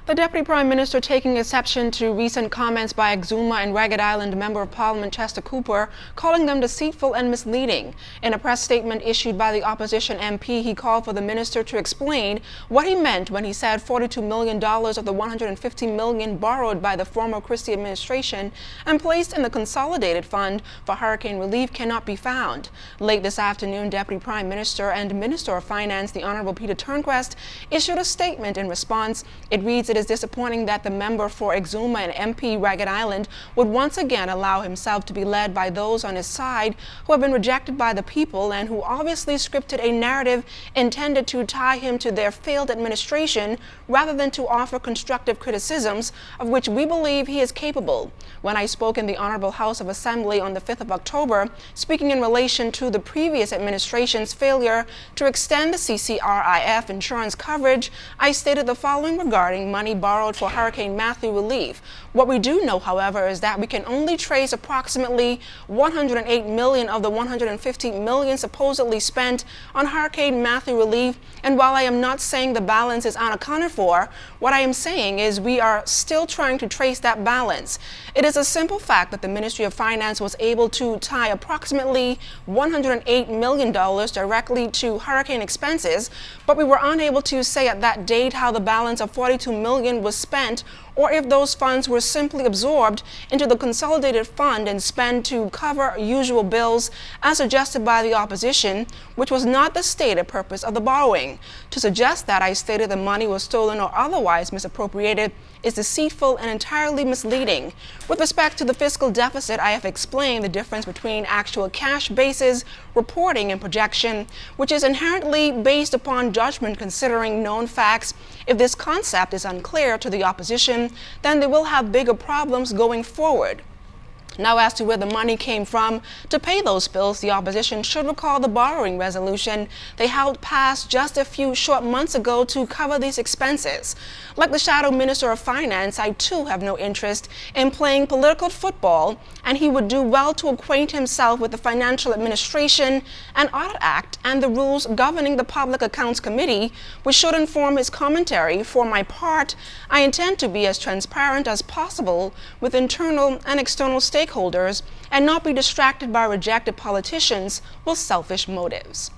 The Deputy Prime Minister taking exception to recent comments by Exuma and Ragged Island Member of Parliament Chester Cooper, calling them deceitful and misleading. In a press statement issued by the opposition MP, he called for the minister to explain what he meant when he said $42 million of the $150 million borrowed by the former Christie administration and placed in the Consolidated Fund for hurricane relief cannot be found. Late this afternoon, Deputy Prime Minister and Minister of Finance, the Honorable Peter Turnquest, issued a statement in response. It reads, "It is disappointing that the member for Exuma and MP Ragged Island would once again allow himself to be led by those on his side who have been rejected by the people and who obviously scripted a narrative intended to tie him to their failed administration rather than to offer constructive criticisms of which we believe he is capable." When I spoke in the Honorable House of Assembly on the 5th of October, speaking in relation to the previous administration's failure to extend the CCRIF insurance coverage, I stated the following regarding money borrowed for Hurricane Matthew relief. What we do know, however, is that we can only trace approximately $108 million of the $150 million supposedly spent on Hurricane Matthew relief, and while I am not saying the balance is unaccounted for, what I am saying is we are still trying to trace that balance. It is a simple fact that the Ministry of Finance was able to tie approximately $108 million directly to hurricane expenses, but we were unable to say at that date how the balance of $42 million was spent, or if those funds were simply absorbed into the Consolidated Fund and spent to cover usual bills as suggested by the opposition, which was not the stated purpose of the borrowing. To suggest that I stated the money was stolen or otherwise misappropriated is deceitful and entirely misleading. With respect to the fiscal deficit, I have explained the difference between actual cash basis reporting and projection, which is inherently based upon judgment considering known facts. If this concept is unclear to the opposition, then they will have bigger problems going forward. Now, as to where the money came from to pay those bills, the opposition should recall the borrowing resolution they held passed just a few short months ago to cover these expenses. Like the Shadow Minister of Finance, I too have no interest in playing political football, and he would do well to acquaint himself with the Financial Administration and Audit Act and the rules governing the Public Accounts Committee, which should inform his commentary. For my part, I intend to be as transparent as possible with internal and external stakeholders and not be distracted by rejected politicians with selfish motives.